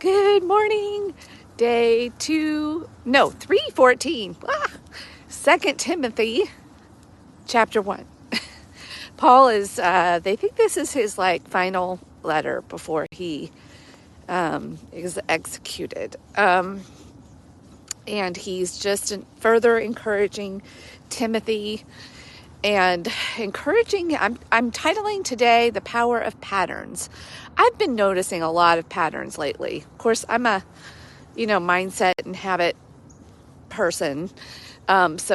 Good morning. Day 3:14. 2 Timothy chapter 1. Paul is, they think this is his final letter before he is executed. And he's just further encouraging Timothy and encouraging, I'm titling today The Power of Patterns. I've been noticing a lot of patterns lately. Of course, I'm a, mindset and habit person,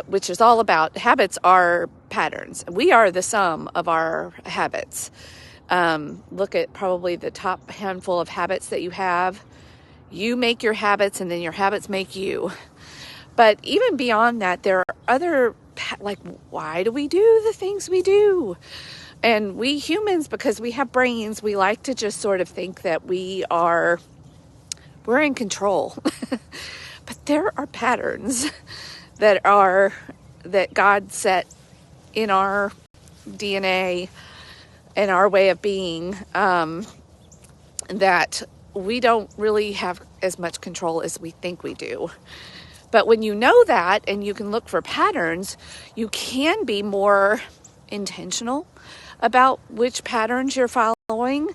which is all about habits are patterns. We are the sum of our habits. Look at probably the top handful of habits that you have. You make your habits and then your habits make you. But even beyond that, there are other, why do we do the things we do? And we humans, because we have brains, we like to just sort of think that we're in control. But there are patterns that God set in our DNA and our way of being, that we don't really have as much control as we think we do. But when you know that and you can look for patterns, you can be more intentional about which patterns you're following.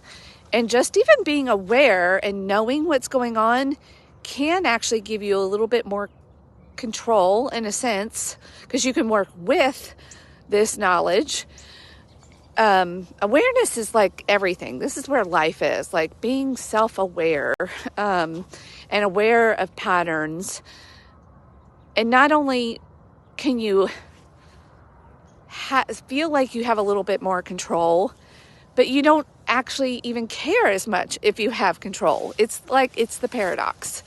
And just even being aware and knowing what's going on can actually give you a little bit more control in a sense, because you can work with this knowledge. Awareness is like everything. This is where life is, like being self-aware, and aware of patterns. And not only can you feel like you have a little bit more control, but you don't actually even care as much if you have control. It's the paradox.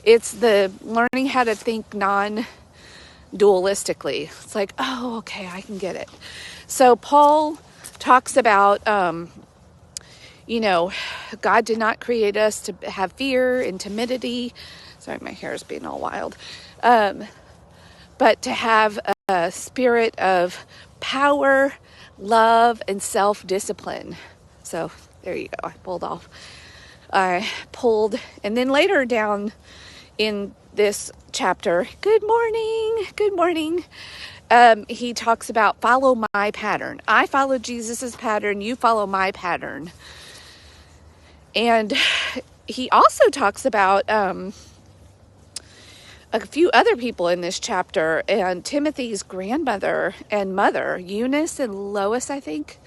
It's the learning how to think non-dualistically. It's like, oh, okay, I can get it. So Paul talks about, God did not create us to have fear and timidity. Sorry, my hair is being all wild. But to have a spirit of power, love, and self-discipline. So there you go. I pulled, and then later down in this chapter, good morning. He talks about follow my pattern. I follow Jesus's pattern. You follow my pattern. And he also talks about, a few other people in this chapter, and Timothy's grandmother and mother, Eunice and Lois, I think.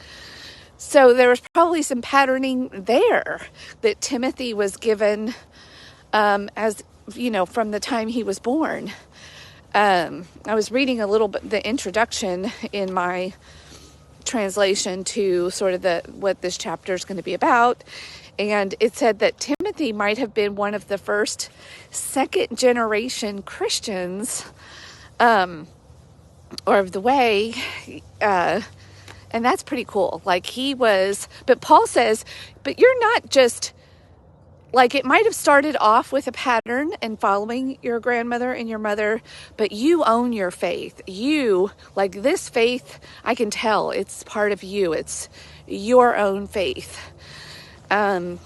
So there was probably some patterning there that Timothy was given, as from the time he was born. I was reading a little bit the introduction in my translation to sort of what this chapter is going to be about. And it said that Timothy might have been one of the first second generation Christians, or of the way, and that's pretty cool. But Paul says, but you're not just, it might have started off with a pattern and following your grandmother and your mother, but you own your faith. You, this faith, I can tell it's part of you. It's your own faith. And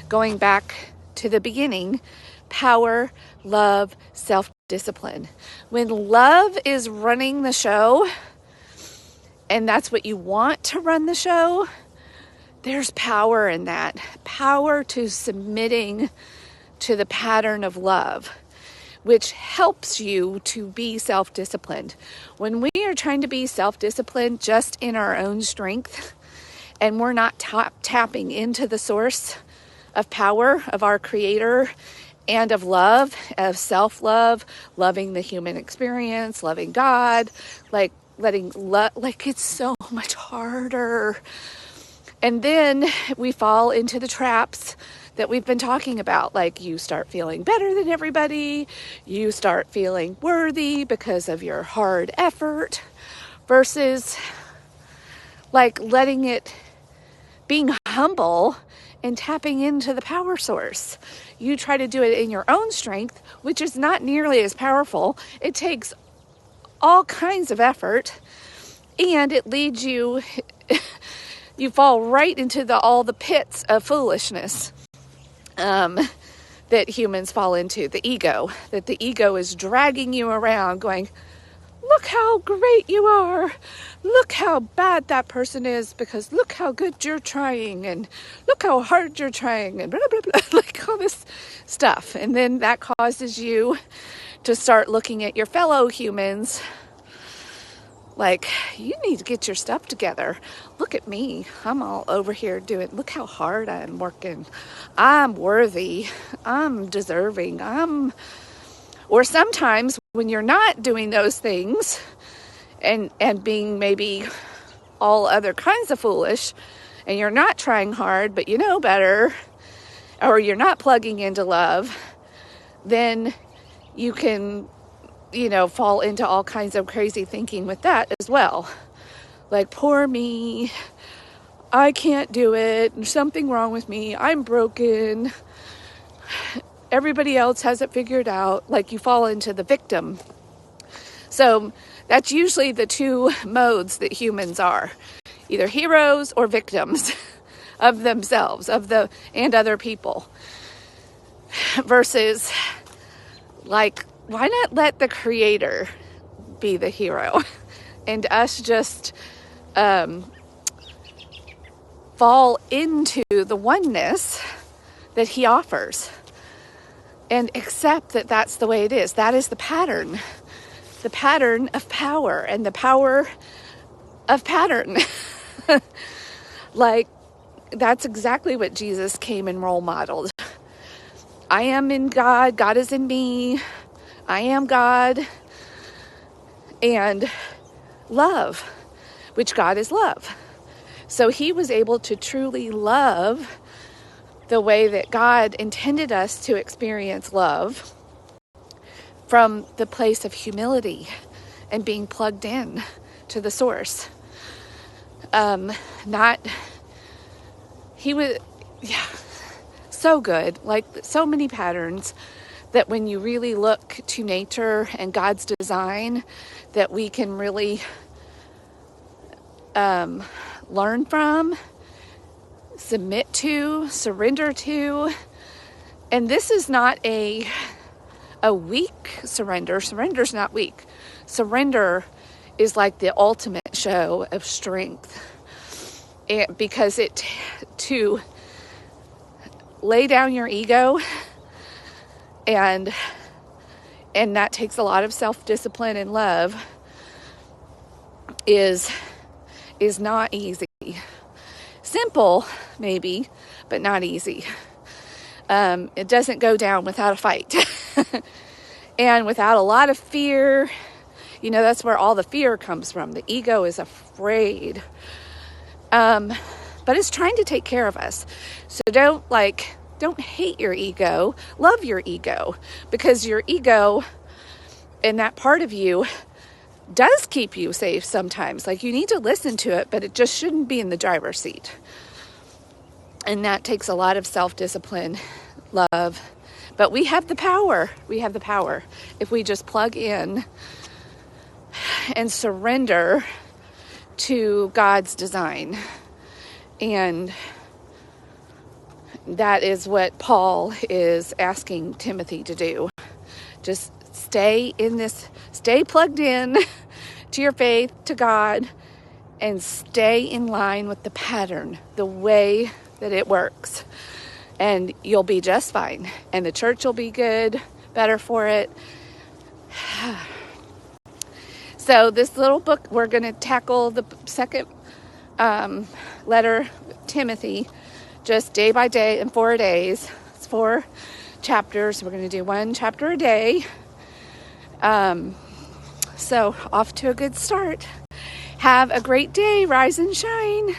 going back to the beginning, power, love, self-discipline. When love is running the show, and that's what you want to run the show, there's power in that. Power to submitting to the pattern of love, which helps you to be self-disciplined. When we are trying to be self-disciplined just in our own strength, and we're not tapping into the source of power of our Creator and of love, of self-love, loving the human experience, loving God, it's so much harder. And then we fall into the traps that we've been talking about. You start feeling better than everybody. You start feeling worthy because of your hard effort versus being humble and tapping into the power source. You try to do it in your own strength, which is not nearly as powerful. It takes all kinds of effort, and it leads you, you fall right into all the pits of foolishness. that humans fall into, the ego, that the ego is dragging you around going, look how great you are. Look how bad that person is because look how good you're trying and look how hard you're trying and blah, blah, blah, like all this stuff. And then that causes you to start looking at your fellow humans like, you need to get your stuff together. Look at me. I'm all over here doing, look how hard I'm working. I'm worthy. I'm deserving. Or sometimes when you're not doing those things and being maybe all other kinds of foolish and you're not trying hard, but you know better, or you're not plugging into love, then you can, fall into all kinds of crazy thinking with that as well. Like, poor me, I can't do it, there's something wrong with me, I'm broken, everybody else has it figured out. Like, you fall into the victim. So that's usually the two modes that humans are, either heroes or victims of themselves, and other people, versus like, why not let the creator be the hero and us just fall into the oneness that he offers and accept that that's the way it is. That is the pattern of power and the power of pattern. Like, that's exactly what Jesus came and role modeled. I am in God, God is in me, I am God, and love, which God is love. So he was able to truly love the way that God intended us to experience love, from the place of humility and being plugged in to the source. He was so good, like so many patterns that when you really look to nature and God's design, that we can really learn from, submit to, surrender to. And this is not a weak surrender. Surrender's not weak. Surrender is like the ultimate show of strength. And because to lay down your ego, and that takes a lot of self-discipline and love, is not easy. Simple, maybe, but not easy. It doesn't go down without a fight. And without a lot of fear. That's where all the fear comes from. The ego is afraid. But it's trying to take care of us. So don't hate your ego. Love your ego. Because your ego and that part of you does keep you safe sometimes. Like, you need to listen to it, but it just shouldn't be in the driver's seat. And that takes a lot of self-discipline, love. But we have the power. We have the power. If we just plug in and surrender to God's design. And that is what Paul is asking Timothy to do. Just stay plugged in to your faith, to God, and stay in line with the pattern, the way that it works. And you'll be just fine. And the church will be good, better for it. So this little book, we're going to tackle the second letter, Timothy, just day by day in 4 days. It's 4 chapters. We're going to do 1 chapter a day. So off to a good start. Have a great day. Rise and shine.